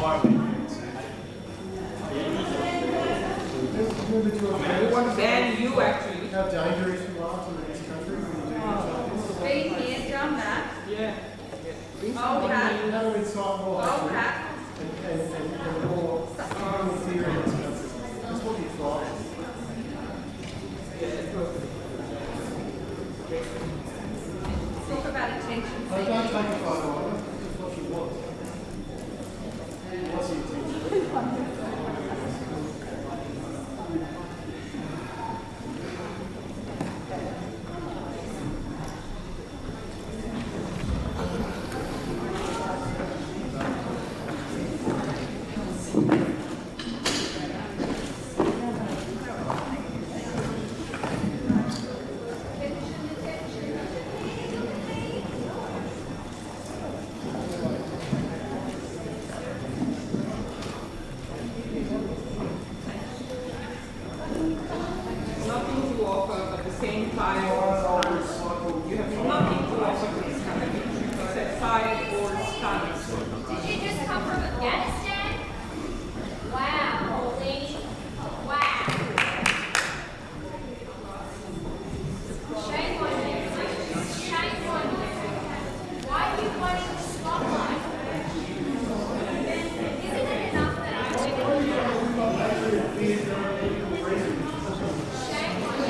We want to ban you, actually. How dangerous you are to this country when you do Been here, done that. Yeah. Oh, Pat. how to incite more Oh, hatred Pat. and more harmful fear in this country. That's what you thrive. Talk about attention. I don't take a photo of it. That's what you want. What's your attention? Nothing to offer, but the same time. You have nothing to offer to this country except tired old standards. Did you just come from Afghanistan? Wow, Pauline. Wow. Shame on you. Shame on you. Why are you wanting the spotlight? Isn't it enough that I live in here? Shame on you.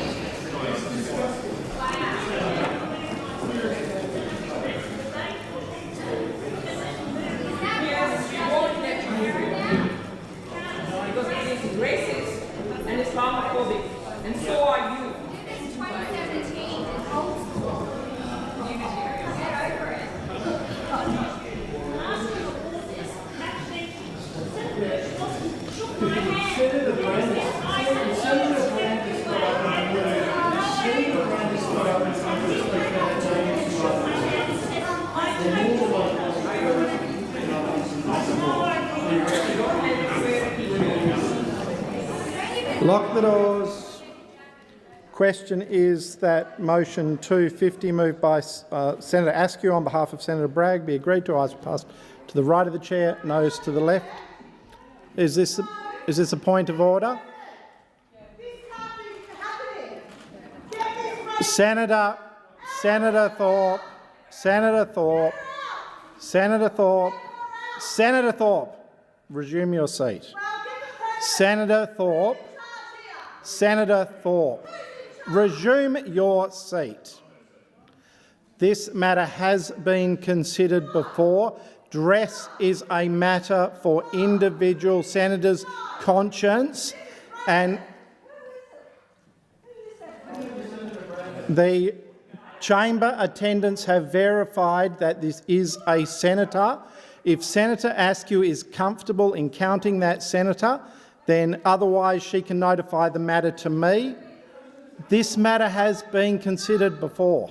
Yes, we won't let you hear it. Because it is racist and Islamophobic, and so are you. This is 2017 and old school. Get over it. Lock the doors. Question is that motion 250 moved by Senator Askew on behalf of Senator Bragg be agreed to. Ayes passed to the right of the chair, noes to the left. Is this a point of order? Senator Thorpe, resume your seat. Senator Thorpe, resume your seat. This matter has been considered before. Dress is a matter for individual senators' conscience, and the chamber attendants have verified that this is a senator. If Senator Askew is comfortable in counting that senator, then otherwise she can notify the matter to me. This matter has been considered before.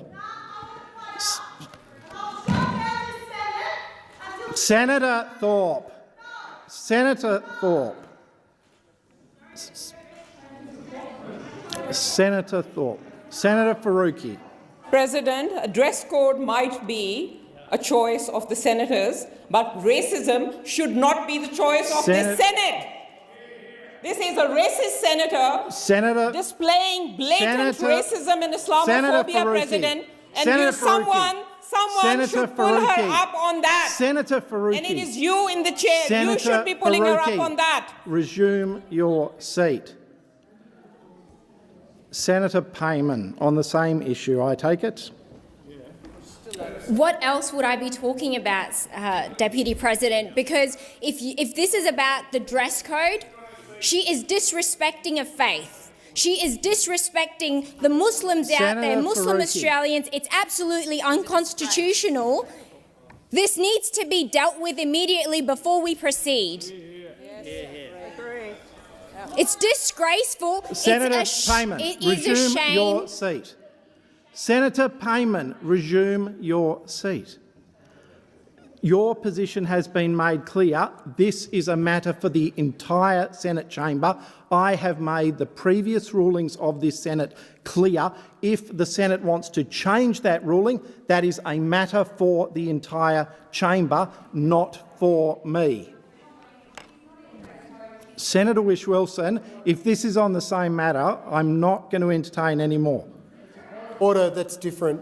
Senator Thorpe. Senator Faruqi. President, a dress code might be a choice of the senators, but racism should not be the choice of the Senate. This is a racist senator displaying blatant racism and Islamophobia, President, and someone should pull her up on that. Senator Faruqi. And it is you in the chair. You should be pulling her up on that. Resume your seat. Senator Payman, on the same issue, I take it. What else would I be talking about, Deputy President? Because if this is about the dress code, she is disrespecting a faith. She is disrespecting the Muslims out there, Muslim Australians. It's absolutely unconstitutional. This needs to be dealt with immediately before we proceed. It's disgraceful. Senator Payman, resume your seat. Senator Payman, resume your seat. Your position has been made clear. This is a matter for the entire Senate chamber. I have made the previous rulings of this Senate clear. If the Senate wants to change that ruling, that is a matter for the entire chamber, not for me. Senator Whish-Wilson, if this is on the same matter, I'm not going to entertain any more. Order, that's different,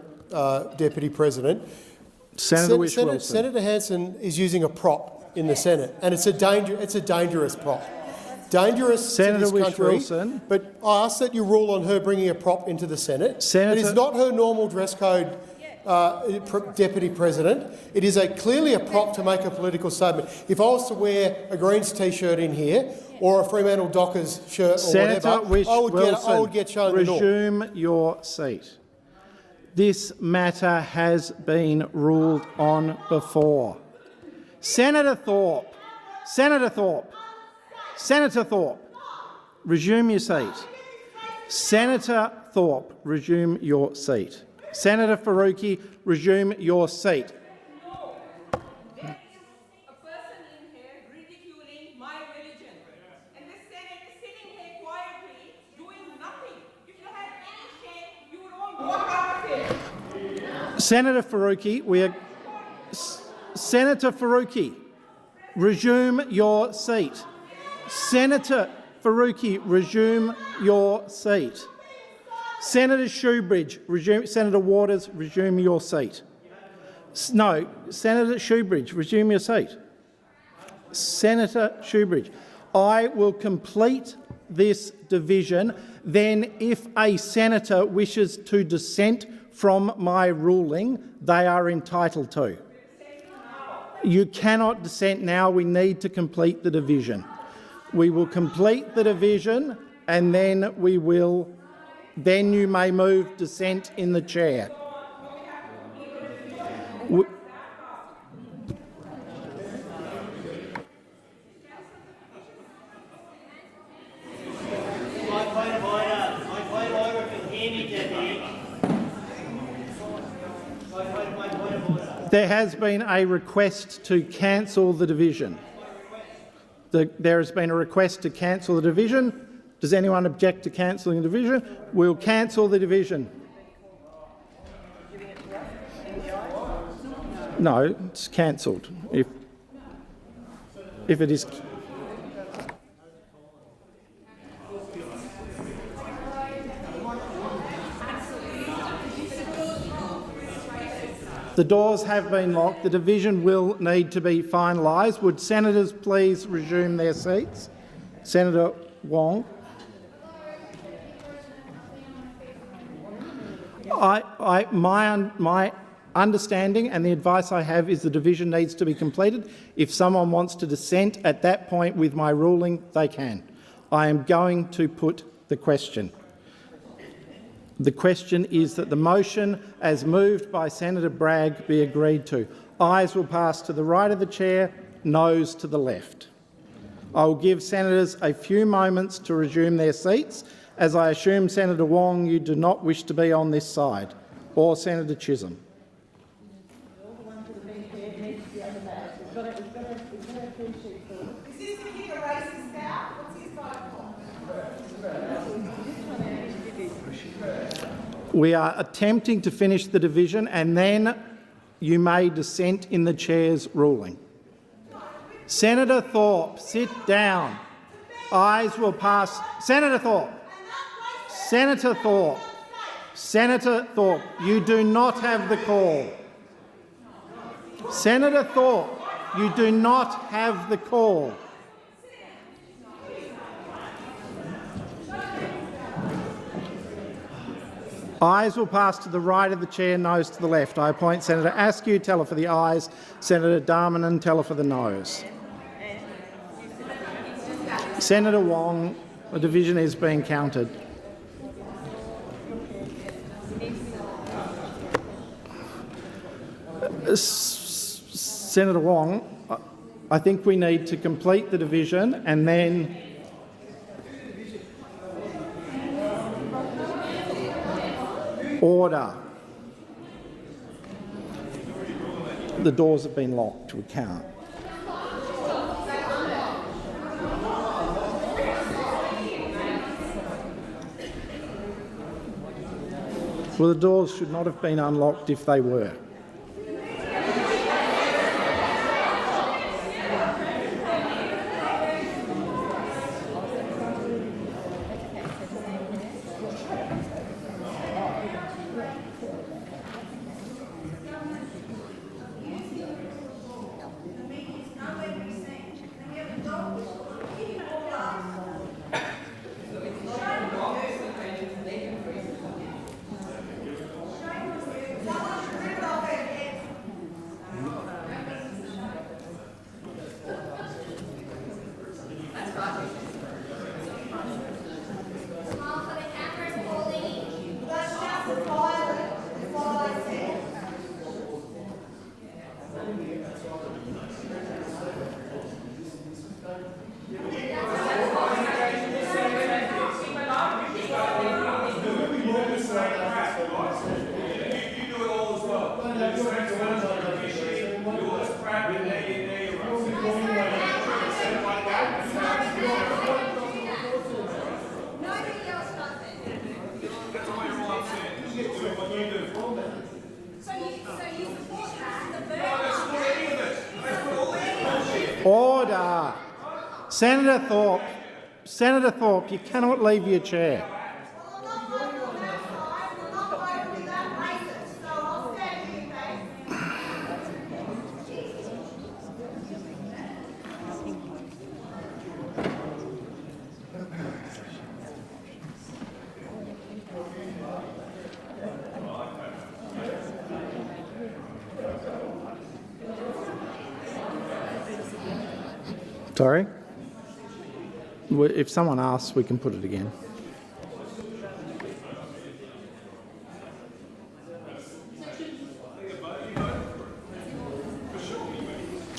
Deputy President. Senator Whish-Wilson. Senator Hanson is using a prop in the Senate, and it's a dangerous prop. Dangerous Senator to this country, Whish-Wilson. but I ask that you rule on her bringing a prop into the Senate. Senator, it is not her normal dress code, Deputy President. It is clearly a prop to make a political statement. If I was to wear a Greens T-shirt in here or a Fremantle Dockers shirt or Senator whatever, I would get shown the door. Resume your seat. This matter has been ruled on before. Senator Thorpe, Senator Thorpe, Senator Thorpe, resume your seat. Senator Thorpe, resume your seat. Senator Faruqi, resume your seat. A person in here ridiculing my religion, and the Senate is sitting here quietly doing nothing. If you had any shame, you would all walk out of here. Senator Faruqi, Senator Faruqi, resume your seat. Senator Faruqi, resume your seat. Senator Shoebridge, Senator Waters, resume your seat. No, Senator Shoebridge, resume your seat. Senator Shoebridge, I will complete this division. Then if a senator wishes to dissent from my ruling, they are entitled to. You cannot dissent now. We need to complete the division. We will complete the division and then then you may move dissent in the chair. There has been a request to cancel the division. There has been a request to cancel the division. Does anyone object to cancelling the division? We'll cancel the division. No, it's cancelled. If it is. The doors have been locked. The division will need to be finalised. Would senators please resume their seats? Senator Wong. My understanding and the advice I have is the division needs to be completed. If someone wants to dissent at that point with my ruling, they can. I am going to put the question. The question is that the motion, as moved by Senator Bragg, be agreed to. Ayes will pass to the right of the chair, noes to the left. I will give senators a few moments to resume their seats, as I assume, Senator Wong, you do not wish to be on this side, or Senator Chisholm. We are attempting to finish the division and then you may dissent in the chair's ruling. Senator Thorpe, sit down. Ayes will pass. Senator Thorpe. Senator Thorpe. Senator Thorpe, you do not have the call. Senator Thorpe, you do not have the call. Ayes will pass to the right of the chair, noes to the left. I appoint Senator Askew, teller for the ayes, Senator Darmanin, teller for the noes. Senator Wong, the division is being counted. Senator Wong, I think we need to complete the division and then order. The doors have been locked. We can't. Well, the doors should not have been unlocked if they were. Smile for the cameras, Pauline. Nobody else does it. So you support that? The burqa. Order. Senator Thorpe, you cannot leave your chair. Sorry? If someone asks, we can put it again.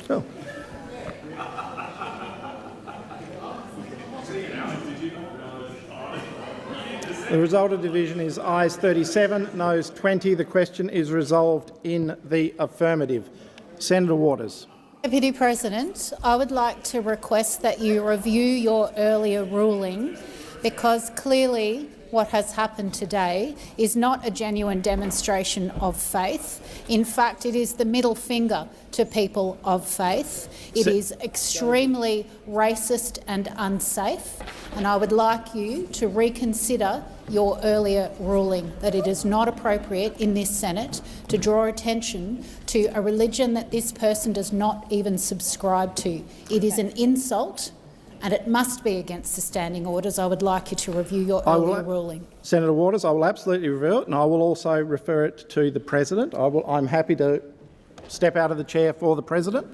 Oh. The result of division is ayes 37, noes 20. The question is resolved in the affirmative. Senator Waters. Deputy President, I would like to request that you review your earlier ruling, because clearly what has happened today is not a genuine demonstration of faith. In fact, it is the middle finger to people of faith. It is extremely racist and unsafe, and I would like you to reconsider your earlier ruling that it is not appropriate in this Senate to draw attention to a religion that this person does not even subscribe to. It is an insult, and it must be against the standing orders. I would like you to review your earlier ruling. Senator Waters, I will absolutely review it, and I will also refer it to the President. I'm happy to step out of the chair for the President.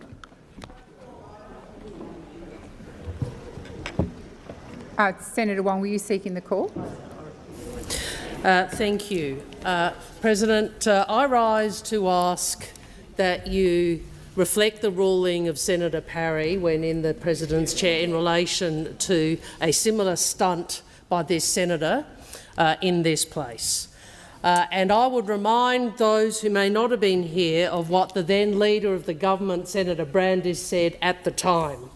Senator Wong, were you seeking the call? Thank you. President, I rise to ask that you reflect the ruling of Senator Parry when in the President's chair in relation to a similar stunt by this senator in this place. And I would remind those who may not have been here of what the then Leader of the Government, Senator Brandis, said at the time.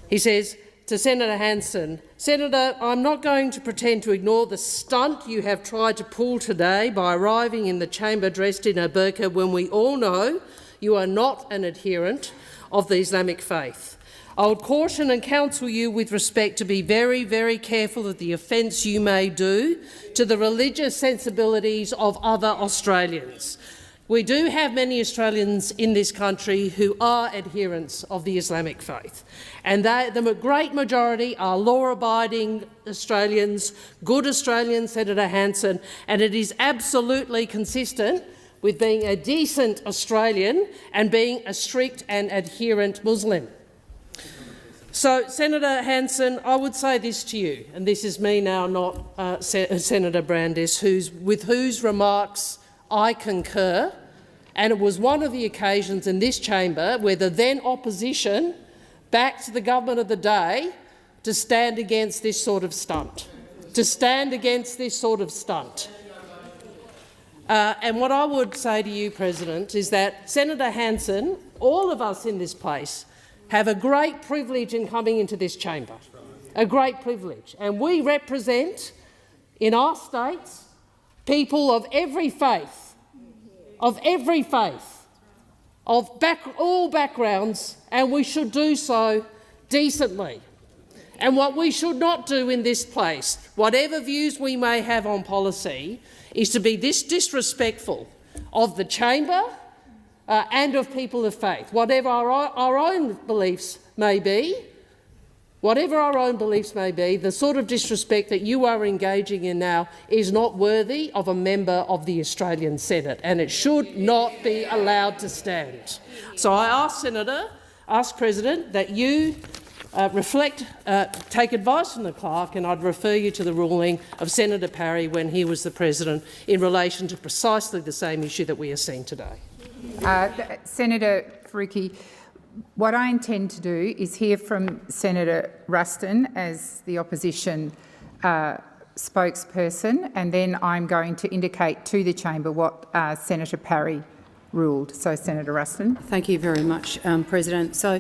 He says to Senator Hanson, "Senator, I'm not going to pretend to ignore the stunt you have tried to pull today by arriving in the chamber dressed in a burqa when we all know you are not an adherent of the Islamic faith. I would caution and counsel you with respect to be very, very careful of the offence you may do to the religious sensibilities of other Australians. We do have many Australians in this country who are adherents of the Islamic faith, and the great majority are law-abiding Australians, good Australians, Senator Hanson, and it is absolutely consistent with being a decent Australian and being a strict and adherent Muslim. So, Senator Hanson, I would say this to you, and this is me now, not Senator Brandis, with whose remarks I concur, and it was one of the occasions in this chamber where the then opposition backed the government of the day to stand against this sort of stunt. And what I would say to you, President, is that Senator Hanson, all of us in this place, have a great privilege in coming into this chamber, a great privilege. And we represent, in our states, people of every faith, all backgrounds, and we should do so decently. And what we should not do in this place, whatever views we may have on policy, is to be this disrespectful of the chamber and of people of faith. Whatever our own beliefs may be, whatever our own beliefs may be, the sort of disrespect that you are engaging in now is not worthy of a member of the Australian Senate, and it should not be allowed to stand. So I ask President, that you take advice from the clerk, and I'd refer you to the ruling of Senator Parry when he was the President in relation to precisely the same issue that we are seeing today. Senator Faruqi, what I intend to do is hear from Senator Ruston as the opposition spokesperson, and then I'm going to indicate to the chamber what Senator Parry ruled. So, Senator Ruston. Thank you very much, President. So,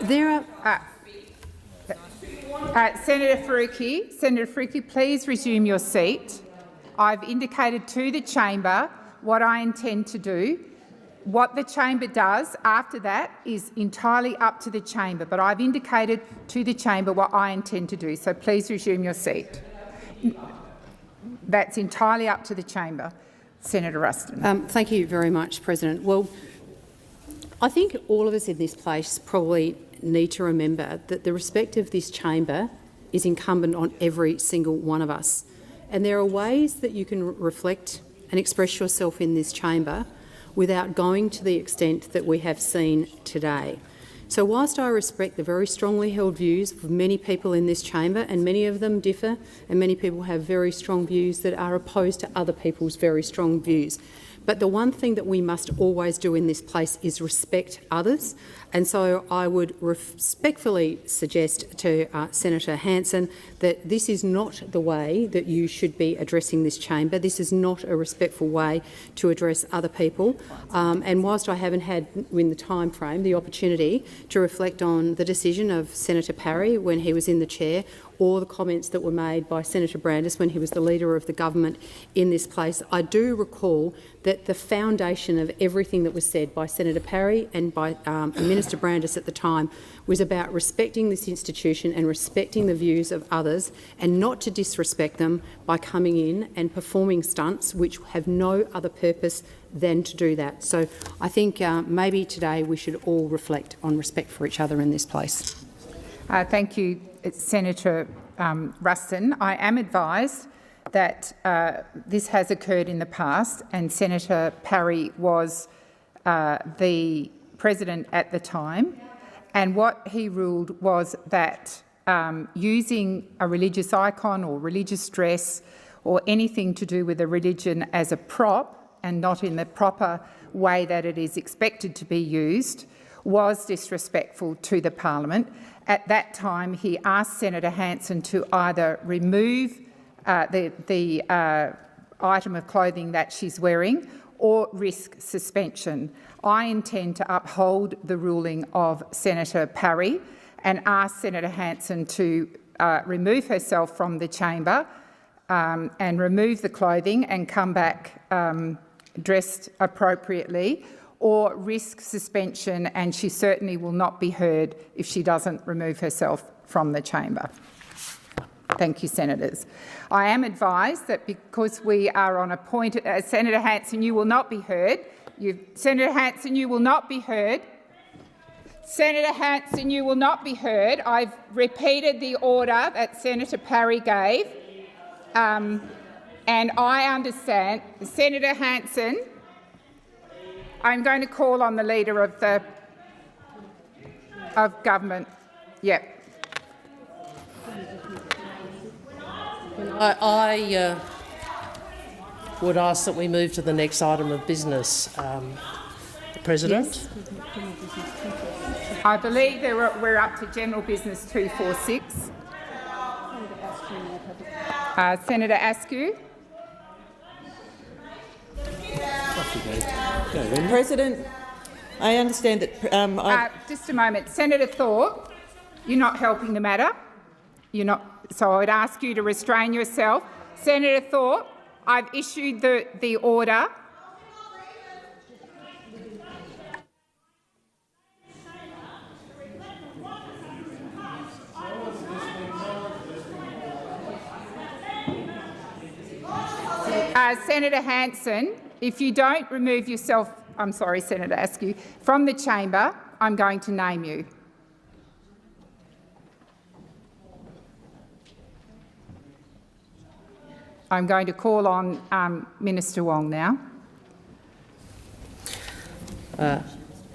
there are Senator Faruqi, please resume your seat. I've indicated to the chamber what I intend to do. What the chamber does after that is entirely up to the chamber, but I've indicated to the chamber what I intend to do, so please resume your seat. That's entirely up to the chamber. Senator Ruston. Thank you very much, President. Well, I think all of us in this place probably need to remember that the respect of this chamber is incumbent on every single one of us, and there are ways that you can reflect and express yourself in this chamber without going to the extent that we have seen today. So whilst I respect the very strongly held views of many people in this chamber, and many of them differ, and many people have very strong views that are opposed to other people's very strong views, but the one thing that we must always do in this place is respect others. And so I would respectfully suggest to Senator Hanson that this is not the way that you should be addressing this chamber. This is not a respectful way to address other people. And whilst I haven't had, in the time frame, the opportunity to reflect on the decision of Senator Parry when he was in the chair, or the comments that were made by Senator Brandis when he was the Leader of the government in this place, I do recall that the foundation of everything that was said by Senator Parry and by Minister Brandis at the time was about respecting this institution and respecting the views of others, and not to disrespect them by coming in and performing stunts which have no other purpose than to do that. So I think maybe today we should all reflect on respect for each other in this place. Thank you, Senator Ruston. I am advised that this has occurred in the past, and Senator Parry was the President at the time, and what he ruled was that using a religious icon or religious dress or anything to do with a religion as a prop, and not in the proper way that it is expected to be used, was disrespectful to the parliament. At that time, he asked Senator Hanson to either remove the item of clothing that she's wearing or risk suspension. I intend to uphold the ruling of Senator Parry and ask Senator Hanson to remove herself from the chamber and remove the clothing and come back dressed appropriately, or risk suspension, and she certainly will not be heard if she doesn't remove herself from the chamber. Thank you, Senators. I am advised that because we are on a point, Senator Hanson, you will not be heard. Senator Hanson, you will not be heard. Senator Hanson, you will not be heard. I've repeated the order that Senator Parry gave, and I understand. Senator Hanson, I'm going to call on the Leader of Government. Yep. I would ask that we move to the next item of business, President. Yes. I believe we're up to General Business 246. Senator Askew. President, I understand that... just a moment. Senator Thorpe, you're not helping the matter. You're not. So I would ask you to restrain yourself. Senator Thorpe, I've issued the order. Senator Hanson, if you don't remove yourself, I'm sorry, Senator Askew, from the chamber, I'm going to name you. I'm going to call on Minister Wong now.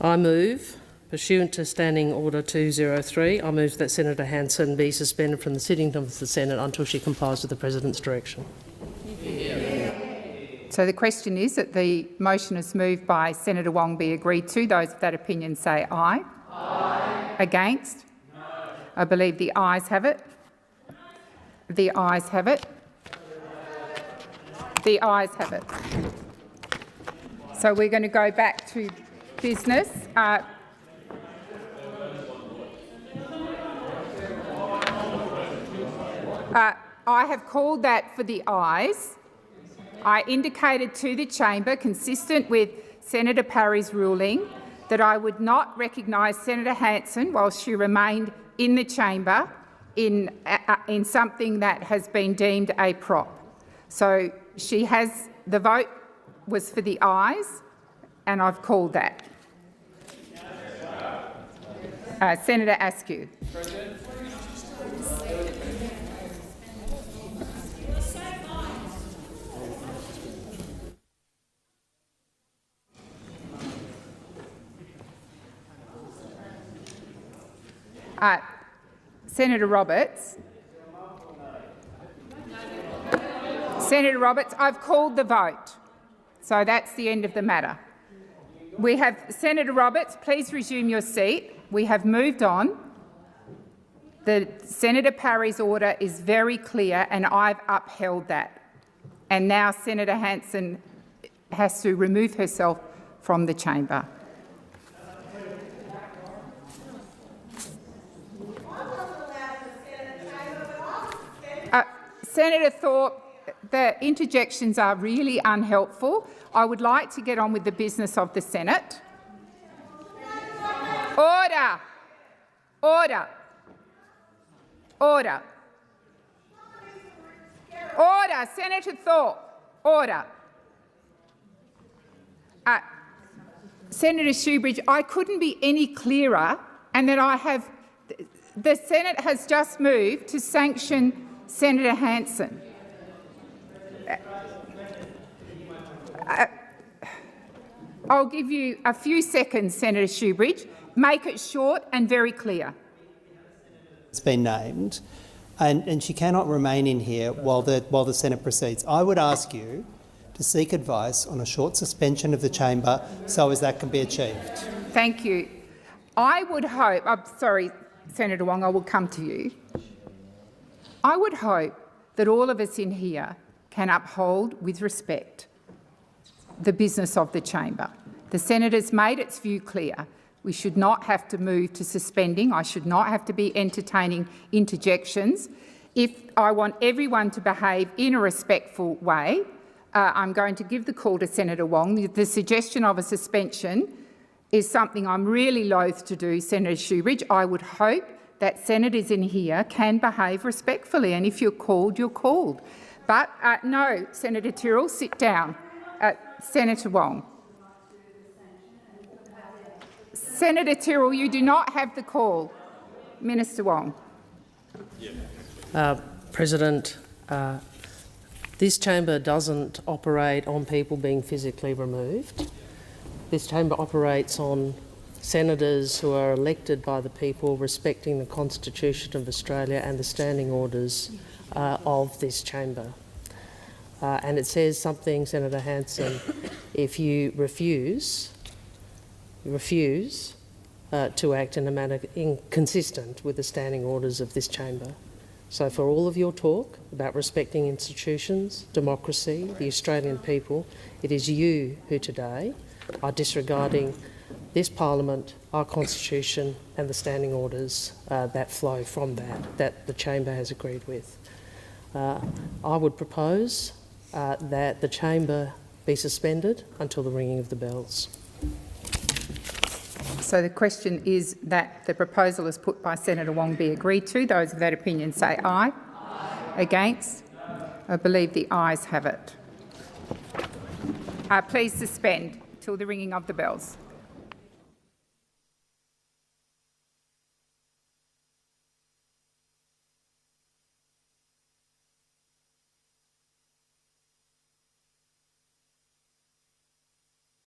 I move, pursuant to Standing Order 203, I move that Senator Hanson be suspended from the sitting of the Senate until she complies with the President's direction. So the question is that the motion is moved by Senator Wong be agreed to. Those of that opinion say aye. Aye. Against? No. I believe the ayes have it. The ayes have it. The ayes have it. So we're going to go back to business. I have called that for the ayes. I indicated to the chamber, consistent with Senator Parry's ruling, that I would not recognise Senator Hanson while she remained in the chamber in something that has been deemed a prop. So the vote was for the ayes, and I've called that. Senator Askew. Senator Roberts. Senator Roberts, I've called the vote, so that's the end of the matter. We have Senator Roberts, please resume your seat. We have moved on. Senator Parry's order is very clear, and I've upheld that. And now Senator Hanson has to remove herself from the chamber. Senator Thorpe, the interjections are really unhelpful. I would like to get on with the business of the Senate. Order! Order! Order! Order! Senator Thorpe, order. Senator Shoebridge, I couldn't be any clearer, and that the Senate has just moved to sanction Senator Hanson. I'll give you a few seconds, Senator Shoebridge. Make it short and very clear. It's been named, and she cannot remain in here while the Senate proceeds. I would ask you to seek advice on a short suspension of the chamber so as that can be achieved. Thank you. I would hope, I'm sorry, Senator Wong, I will come to you. I would hope that all of us in here can uphold with respect the business of the chamber. The Senate has made its view clear. We should not have to move to suspending. I should not have to be entertaining interjections. If I want everyone to behave in a respectful way, I'm going to give the call to Senator Wong. The suggestion of a suspension is something I'm really loath to do, Senator Shoebridge. I would hope that senators in here can behave respectfully, and if you're called, you're called. But no, Senator Tyrrell, sit down. Senator Wong. Senator Tyrrell, you do not have the call. Minister Wong. President, this chamber doesn't operate on people being physically removed. This chamber operates on senators who are elected by the people respecting the Constitution of Australia and the standing orders of this chamber. And it says something, Senator Hanson, if you refuse to act in a manner inconsistent with the standing orders of this chamber. So for all of your talk about respecting institutions, democracy, the Australian people, it is you who today are disregarding this parliament, our constitution and the standing orders that flow from that the chamber has agreed with. I would propose that the chamber be suspended until the ringing of the bells. So the question is that the proposal is put by Senator Wong be agreed to. Those of that opinion say aye. Aye. Against? I believe the ayes have it. Please suspend till the ringing of the bells.